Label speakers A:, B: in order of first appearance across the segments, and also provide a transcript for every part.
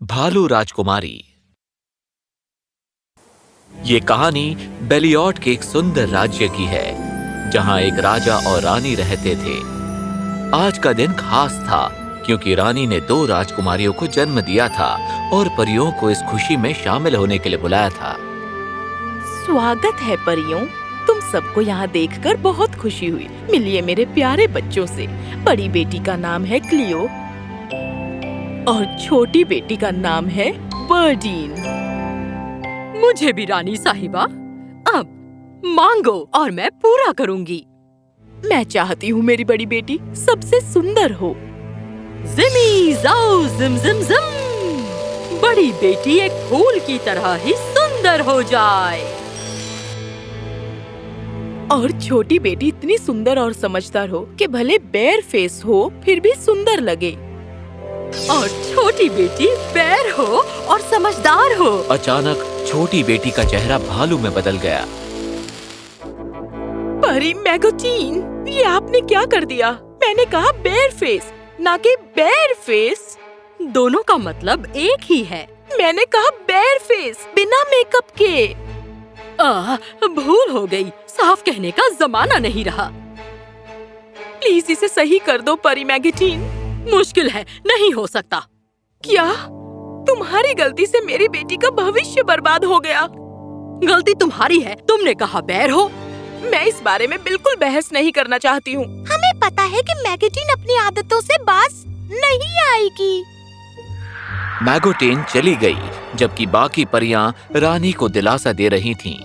A: भालू राजकुमारी। ये कहानी बेलियोट के एक सुंदर राज्य की है, जहां एक राजा और रानी रहते थे। आज का दिन खास था क्योंकि रानी ने 2 राजकुमारियों को जन्म दिया था और परियों को इस खुशी में शामिल होने के लिए बुलाया था।
B: स्वागत है परियों, तुम सबको यहाँ देखकर बहुत खुशी हुई। मिलिए मेरे प्यारे बच्चों से। बड़ी बेटी का नाम है क्लियो और छोटी बेटी का नाम है बर्डीन।
C: मुझे भी रानी साहिबा, अब मांगो और मैं पूरा करूंगी।
B: मैं चाहती हूँ मेरी बड़ी बेटी सबसे सुंदर हो।
C: जिमी जाओ जिम जिम जिम, बड़ी बेटी एक फूल की तरह ही सुंदर हो जाए।
B: और छोटी बेटी इतनी सुंदर और समझदार हो कि भले बेयर फेस हो फिर भी सुंदर लगे।
C: और छोटी बेटी बैर हो और समझदार हो।
A: अचानक छोटी बेटी का चेहरा भालू में बदल गया।
B: परी मैगोटीन, ये आपने क्या कर दिया? मैंने कहा बेयर फेस, ना कि बेयर फेस।
C: दोनों का मतलब एक ही है।
B: मैंने कहा बेयर फेस, बिना मेकअप के।
C: भूल हो गई, साफ कहने का जमाना नहीं रहा।
B: प्लीज इसे सही कर दो परी मैगोटीन।
C: मुश्किल है, नहीं हो सकता।
B: क्या? तुम्हारी गलती से मेरी बेटी का भविष्य बर्बाद हो गया।
C: गलती तुम्हारी है, तुमने कहा बैर हो।
B: मैं इस बारे में बिल्कुल बहस नहीं करना चाहती हूँ।
D: हमें पता है कि मैगोटीन अपनी आदतों से बाज नहीं आएगी।
A: मैगोटीन चली गई, जबकि बाकी परियां रानी को दिलासा दे रही थीं।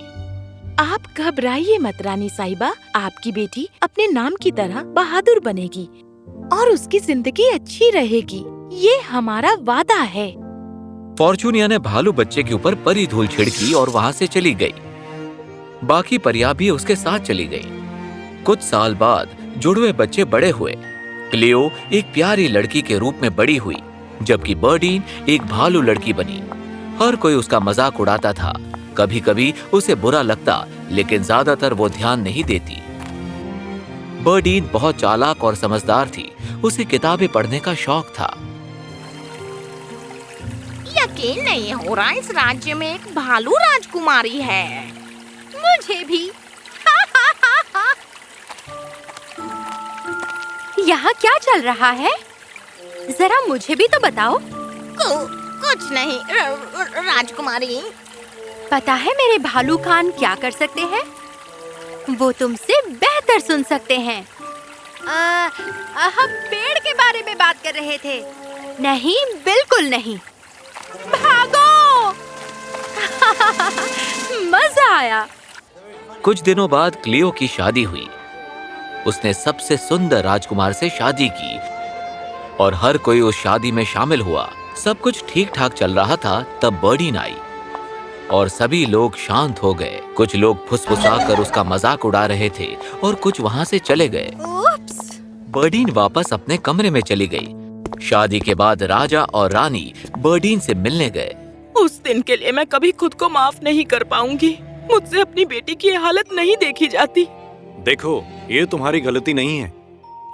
B: आप घबराइए मत रानी साहिबा, आपकी बेटी अपने नाम की तरह बहादुर बनेगी और उसकी जिंदगी अच्छी रहेगी। ये हमारा वादा है।
A: फॉर्चूनिया ने भालू बच्चे के ऊपर परी धूल छिड़की और वहाँ से चली गई। बाकी परियां भी उसके साथ चली गईं। कुछ साल बाद जुड़वे बच्चे बड़े हुए। क्लियो एक प्यारी लड़की के रूप में बड़ी हुई, जबकि बर्डीन एक भालू लड़की बनी। हर कोई उसका मजाक उड़ाता था। कभी कभी उसे बुरा लगता, लेकिन ज्यादातर वो ध्यान नहीं देती। बर्डीन बहुत चालाक और समझदार थी। उसे किताबें पढ़ने का शौक था।
D: यकीन नहीं हो रहा, इस राज्य में एक भालू राजकुमारी है। मुझे भी।
C: यहाँ क्या चल रहा है? जरा मुझे भी तो बताओ।
D: कुछ नहीं राजकुमारी।
C: पता है मेरे भालू खान क्या कर सकते हैं? वो तुमसे बेहतर सुन सकते हैं। हम पेड़ के बारे में बात कर रहे थे। नहीं, बिल्कुल नहीं। भागो! मजा आया।
A: कुछ दिनों बाद क्लियो की शादी हुई। उसने सबसे सुंदर राजकुमार से शादी की और हर कोई उस शादी में शामिल हुआ। सब कुछ ठीक ठाक चल रहा था, तब बर्डीन आई और सभी लोग शांत हो गए। कुछ लोग फुसफुसाकर उसका मजाक उड़ा रहे थे और कुछ वहाँ से चले गए। बर्डीन वापस अपने कमरे में चली गई। शादी के बाद राजा और रानी बर्डीन से मिलने गए।
B: उस दिन के लिए मैं कभी खुद को माफ नहीं कर पाऊंगी। मुझसे अपनी बेटी की हालत नहीं देखी जाती।
E: देखो, ये तुम्हारी गलती नहीं है।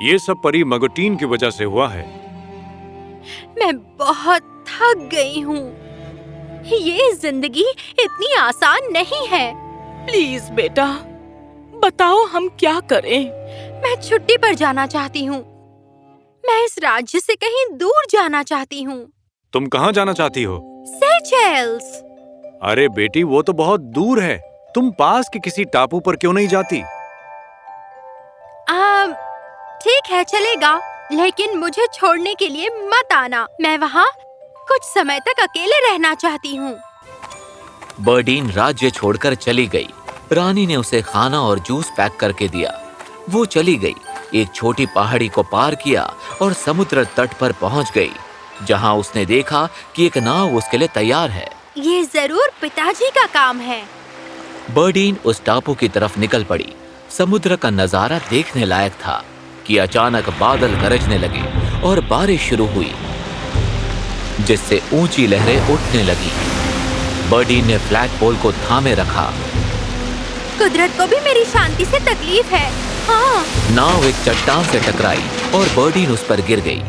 E: ये सब परी मैगोटीन की वजह से हुआ है।
C: मैं बहुत थक गई हूँ। ये जिंदगी इतनी आसान नहीं है।
B: प्लीज बेटा, बताओ हम क्या करें?
C: मैं छुट्टी पर जाना चाहती हूँ। मैं इस राज्य से कहीं दूर जाना चाहती हूँ।
E: तुम कहाँ जाना चाहती हो?
C: सेशेल्स।
E: अरे बेटी, वो तो बहुत दूर है। तुम पास के किसी टापू पर क्यों नहीं जाती?
C: ठीक है, चलेगा, लेकिन मुझे छोड़ने के लिए मत आना। मैं वहाँ कुछ समय तक अकेले रहना चाहती हूँ।
A: बर्डीन राज्य छोड़कर चली गई। रानी ने उसे खाना और जूस पैक करके दिया। वो चली गई, एक छोटी पहाड़ी को पार किया और समुद्र तट पर पहुंच गई, जहां उसने देखा कि एक नाव उसके लिए तैयार है।
C: ये जरूर पिताजी का काम है।
A: बर्डीन उस टापू की तरफ निकल पड़ी। समुद्र का नजारा देखने लायक था कि अचानक बादल गरजने लगे और बारिश शुरू हुई, जिससे ऊंची लहरें उठने लगी। बर्डीन ने फ्लैग पोल को थामे रखा।
C: कुदरत को भी मेरी शांति से तकलीफ है। हाँ।
A: नाव एक चट्टान से टकराई और बर्डीन उस पर गिर गई।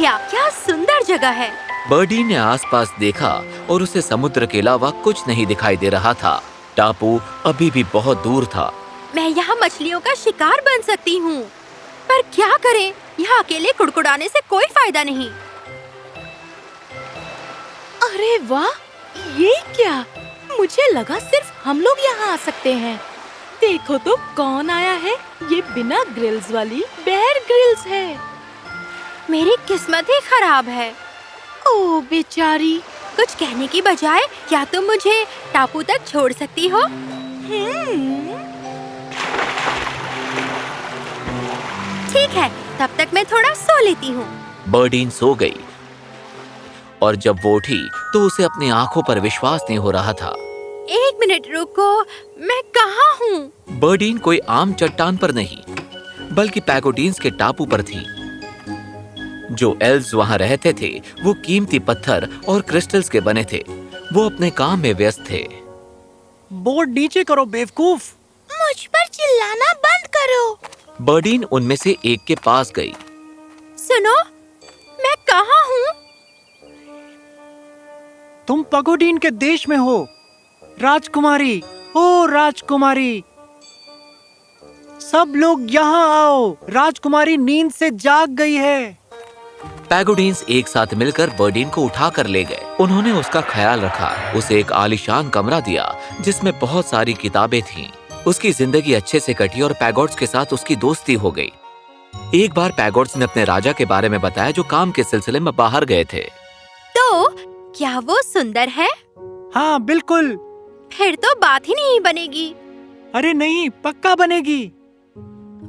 C: बढ़िया, क्या सुंदर जगह है।
A: बर्डी ने आसपास देखा और उसे समुद्र के अलावा कुछ नहीं दिखाई दे रहा था। टापू अभी भी बहुत दूर था।
C: मैं यहाँ मछलियों का शिकार बन सकती हूँ, पर क्या करें, यहाँ अकेले कुड़कुड़ाने से कोई फायदा नहीं।
B: अरे वाह, ये क्या? मुझे लगा सिर्फ हम लोग यहाँ आ सकते हैं। देखो तो कौन आया है, ये बिना ग्रिल्स वाली बेयर ग्रिल्स है।
C: मेरी किस्मत ही खराब है।
B: ओ बेचारी।
C: कुछ कहने की बजाय क्या तुम मुझे टापू तक छोड़ सकती हो? ठीक है, तब तक मैं थोड़ा सो लेती हूँ।
A: बर्डीन सो गई और जब वो उठी तो उसे अपनी आंखों पर विश्वास नहीं हो रहा था।
C: 1 मिनट रुको, मैं कहाँ हूँ?
A: बर्डीन कोई आम चट्टान पर नहीं, बल्कि पैगोडीन्स के टापू पर थी। जो एल्व्स वहां रहते थे वो कीमती पत्थर और क्रिस्टल्स के बने थे। वो अपने काम में व्यस्त थे।
F: बोर्ड नीचे करो बेवकूफ।
D: मुझ पर चिल्लाना बंद करो।
A: बर्डीन उनमें से एक के पास गई।
C: सुनो, मैं कहाँ हूँ?
F: तुम पगोडीन के देश में हो, राजकुमारी। ओ राजकुमारी, सब लोग यहाँ आओ, राजकुमारी नींद से जाग गई है।
A: पैगोडीन्स एक साथ मिलकर बर्डीन को उठाकर ले गए। उन्होंने उसका ख्याल रखा, उसे एक आलीशान कमरा दिया जिसमें बहुत सारी किताबें थीं। उसकी जिंदगी अच्छे से कटी और पैगोड्स के साथ उसकी दोस्ती हो गई। एक बार पैगोड्स ने अपने राजा के बारे में बताया जो काम के सिलसिले में बाहर गए थे।
C: तो क्या वो सुंदर है?
F: हाँ बिल्कुल।
C: फिर तो बात ही नहीं बनेगी।
F: अरे नहीं, पक्का बनेगी।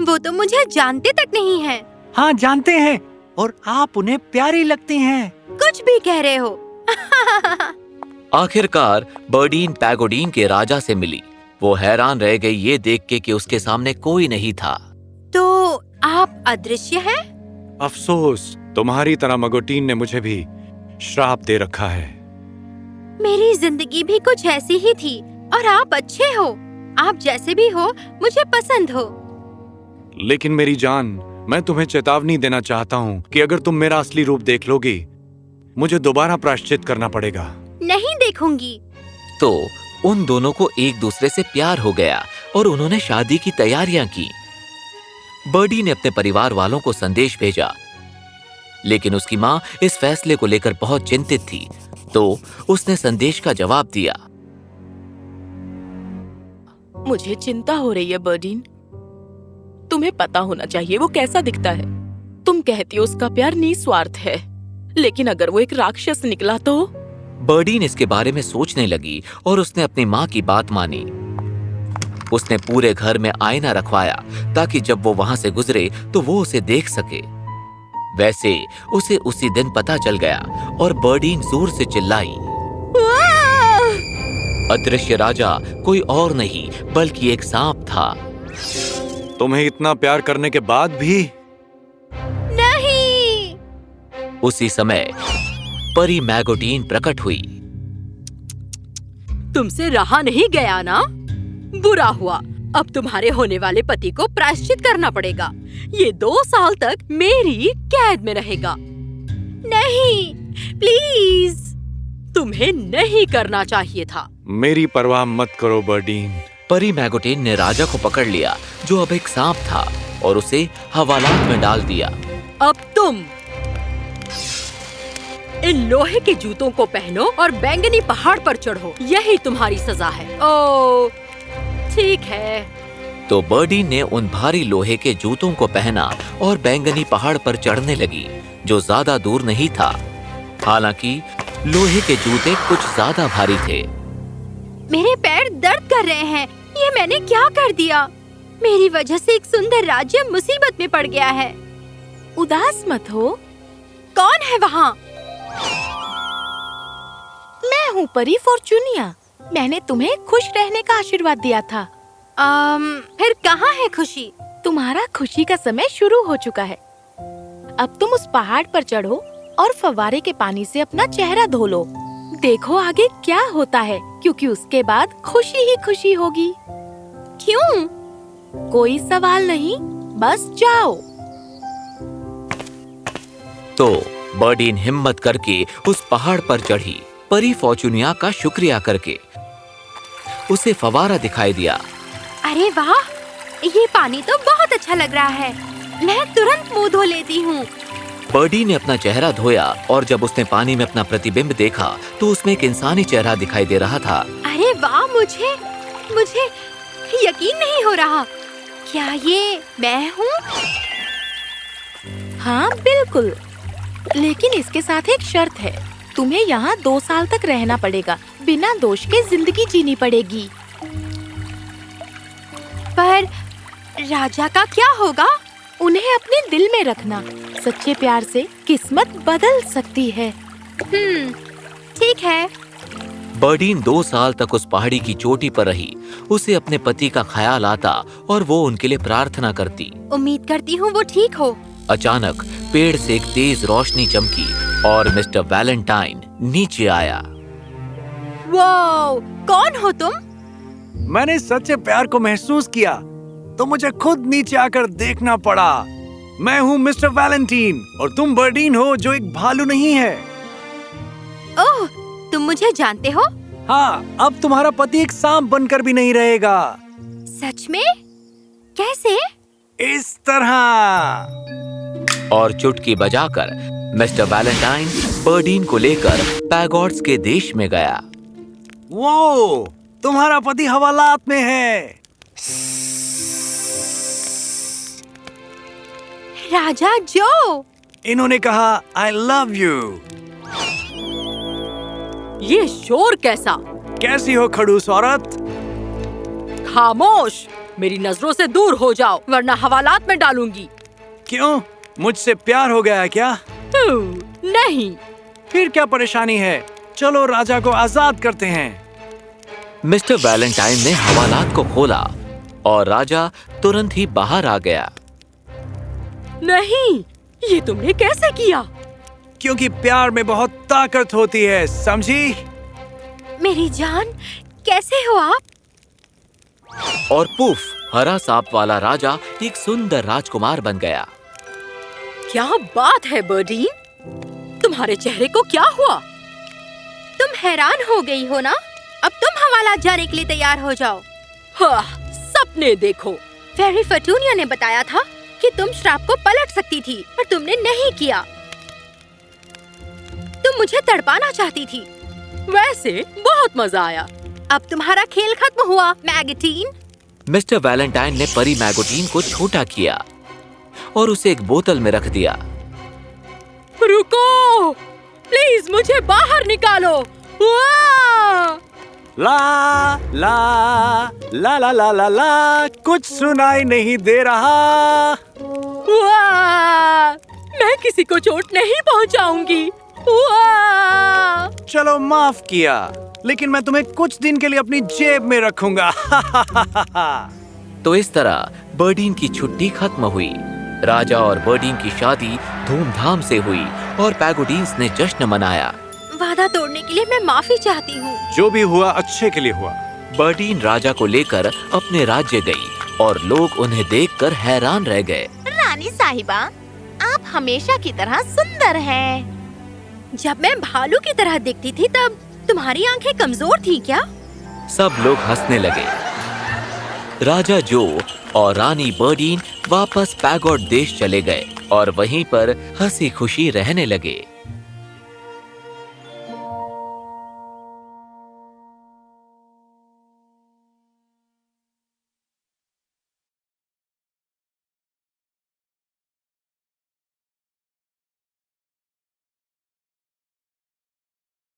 C: वो तो मुझे जानते तक नहीं है।
F: हाँ जानते हैं, और आप उन्हें प्यारी लगती हैं।
C: कुछ भी कह रहे हो।
A: आखिरकार बर्डीन पैगोडीन के राजा से मिली। वो हैरान रह गई ये देख के कि उसके सामने कोई नहीं था।
C: तो आप अदृश्य हैं?
E: अफसोस, तुम्हारी तरह मगोटीन ने मुझे भी श्राप दे रखा है।
C: मेरी जिंदगी भी कुछ ऐसी ही थी, और आप अच्छे हो। आप जैसे भी हो, मुझे पसंद हो।
E: लेकिन मेरी जान, मैं तुम्हें चेतावनी देना चाहता हूँ कि अगर तुम मेरा असली रूप देख लोगी, मुझे दोबारा प्रायश्चित करना पड़ेगा।
C: नहीं देखूंगी।
A: तो उन दोनों को एक दूसरे से प्यार हो गया और उन्होंने शादी की तैयारियां की। बर्डी ने अपने परिवार वालों को संदेश भेजा, लेकिन उसकी माँ इस फैसले को लेकर बहुत चिंतित थी। तो उसने संदेश का जवाब दिया।
B: मुझे चिंता हो रही है बर्डीन। तुम्हें पता होना चाहिए वो कैसा दिखता है। तुम कहती हो उसका प्यार निस्वार्थ है, लेकिन अगर वो एक राक्षस निकला तो?
A: बर्डीन इसके बारे में सोचने लगी और उसने अपनी माँ की बात मानी। उसने पूरे घर में आईना रखवाया ताकि जब वो वहां से गुजरे तो वो उसे देख सके। वैसे उसे उसी दिन पता चल गया और बर्डीन जोर से चिल्लाई। अदृश्य राजा कोई और नहीं बल्कि एक सांप था।
E: तुम्हें इतना प्यार करने के बाद भी?
C: नहीं।
A: उसी समय परी मैगोटीन प्रकट हुई।
C: तुमसे रहा नहीं गया ना? बुरा हुआ, अब तुम्हारे होने वाले पति को प्रायश्चित करना पड़ेगा। ये 2 साल तक मेरी कैद में रहेगा। नहीं, प्लीज, तुम्हें नहीं करना चाहिए था।
E: मेरी परवाह मत करो बर्डीन।
A: परी मैगोटीन ने राजा को पकड़ लिया जो अब एक सांप था और उसे हवालात में डाल दिया।
C: अब तुम इन लोहे के जूतों को पहनो और बैंगनी पहाड़ पर चढ़ो। यही तुम्हारी सजा है। ओह, ठीक है।
A: तो बर्डी ने उन भारी लोहे के जूतों को पहना और बैंगनी पहाड़ पर चढ़ने लगी, जो ज्यादा दूर नहीं था। हालांकि लोहे के जूते कुछ ज्यादा भारी थे।
C: मेरे पैर दर्द कर रहे हैं। ये मैंने क्या कर दिया? मेरी वजह से एक सुंदर राज्य मुसीबत में पड़ गया है।
B: उदास मत हो।
C: कौन है वहाँ?
B: मैं हूँ परी फॉर्चूनिया। मैंने तुम्हें खुश रहने का आशीर्वाद दिया था।
C: फिर कहाँ है खुशी?
B: तुम्हारा खुशी का समय शुरू हो चुका है। अब तुम उस पहाड़ पर चढ़ो और फव्वारे के पानी से अपना चेहरा धो लो। देखो आगे क्या होता है, क्योंकि उसके बाद खुशी ही खुशी होगी।
C: क्यों?
B: कोई सवाल नहीं, बस जाओ।
A: तो बर्डीन हिम्मत करके उस पहाड़ पर चढ़ी। परी फॉर्चूनिया का शुक्रिया करके उसे फवारा दिखाई दिया।
C: अरे वाह, ये पानी तो बहुत अच्छा लग रहा है। मैं तुरंत मुंह धो लेती हूँ।
A: बर्डी ने अपना चेहरा धोया और जब उसने पानी में अपना प्रतिबिंब देखा तो उसमें एक इंसानी चेहरा दिखाई दे रहा था।
C: अरे वाह, मुझे यकीन नहीं हो रहा। क्या ये मैं हूँ?
B: हाँ बिल्कुल, लेकिन इसके साथ एक शर्त है। तुम्हें यहाँ 2 साल तक रहना पड़ेगा। बिना दोष के जिंदगी जीनी पड़ेगी।
C: पर राजा का क्या होगा?
B: उन्हें अपने दिल में रखना। सच्चे प्यार से किस्मत बदल सकती है।
C: ठीक है।
A: बर्डीन 2 साल तक उस पहाड़ी की चोटी पर रही। उसे अपने पति का ख्याल आता और वो उनके लिए प्रार्थना करती।
C: उम्मीद करती हूँ वो ठीक हो।
A: अचानक पेड़ से एक तेज रोशनी चमकी और मिस्टर वैलेंटाइन नीचे आया।
C: वाओ, कौन हो तुम?
F: मैंने सच्चे प्यार को महसूस किया तो मुझे खुद नीचे आकर देखना पड़ा। मैं हूँ मिस्टर वैलेंटाइन और तुम बर्डीन हो जो एक भालू नहीं है।
C: ओह, तुम मुझे जानते हो?
F: हाँ, अब तुम्हारा पति एक सांप बनकर भी नहीं रहेगा।
C: सच में? कैसे?
F: इस तरह।
A: और चुटकी बजाकर मिस्टर वैलेंटाइन बर्डीन को लेकर पैगोड्स के देश में गया।
F: वो तुम्हारा पति हवालात में है।
C: राजा जो।
F: इन्होंने कहा आई लव यू।
C: ये शोर कैसा?
F: कैसी हो खड़ूस औरत?
C: खामोश, मेरी नजरों से दूर हो जाओ वरना हवालात में डालूंगी।
F: क्यों, मुझसे प्यार हो गया क्या?
C: नहीं।
F: फिर क्या परेशानी है? चलो राजा को आजाद करते हैं।
A: मिस्टर वैलेंटाइन ने हवालात को खोला और राजा तुरंत ही बाहर आ गया।
C: नहीं, ये तुमने कैसे किया?
F: क्योंकि प्यार में बहुत ताकत होती है, समझी?
C: मेरी जान, कैसे हो आप?
A: और पुफ, हरा सांप वाला राजा एक सुंदर राजकुमार बन गया।
C: क्या बात है बर्डीन, तुम्हारे चेहरे को क्या हुआ? तुम हैरान हो गई हो ना? अब तुम हवालात जाने के लिए तैयार हो जाओ। हाँ, सपने देखो। फेरी फॉर्चूनिया ने बताया था कि तुम श्राप को पलट सकती थी, पर तुमने नहीं किया। तुम मुझे तड़पाना चाहती थी। वैसे बहुत मजा आया। अब तुम्हारा खेल खत्म हुआ, मैगटीन।
A: मिस्टर वैलेंटाइन ने परी मैगोटीन को छोटा किया और उसे एक बोतल में रख दिया।
C: रुको, प्लीज मुझे बाहर निकालो।
F: ला ला ला ला ला ला ला, कुछ सुनाई नहीं दे रहा।
C: मैं किसी को चोट नहीं पहुंचाऊंगी।
F: चलो माफ किया, लेकिन मैं तुम्हें कुछ दिन के लिए अपनी जेब में रखूंगा।
A: तो इस तरह बर्डीन की छुट्टी खत्म हुई। राजा और बर्डीन की शादी धूमधाम से हुई और पैगोडीन्स ने जश्न मनाया।
C: वादा तोड़ने के लिए मैं माफी चाहती हूँ।
F: जो भी हुआ अच्छे के लिए हुआ।
A: बर्डीन राजा को लेकर अपने राज्य गई और लोग उन्हें देखकर हैरान रह गए।
D: रानी साहिबा, आप हमेशा की तरह सुंदर हैं।
C: जब मैं भालू की तरह दिखती थी तब तुम्हारी आंखें कमजोर थी क्या?
A: सब लोग हंसने लगे। राजा जो और रानी बर्डीन वापस पैगोड देश चले गए और वहीं पर हंसी खुशी रहने लगे।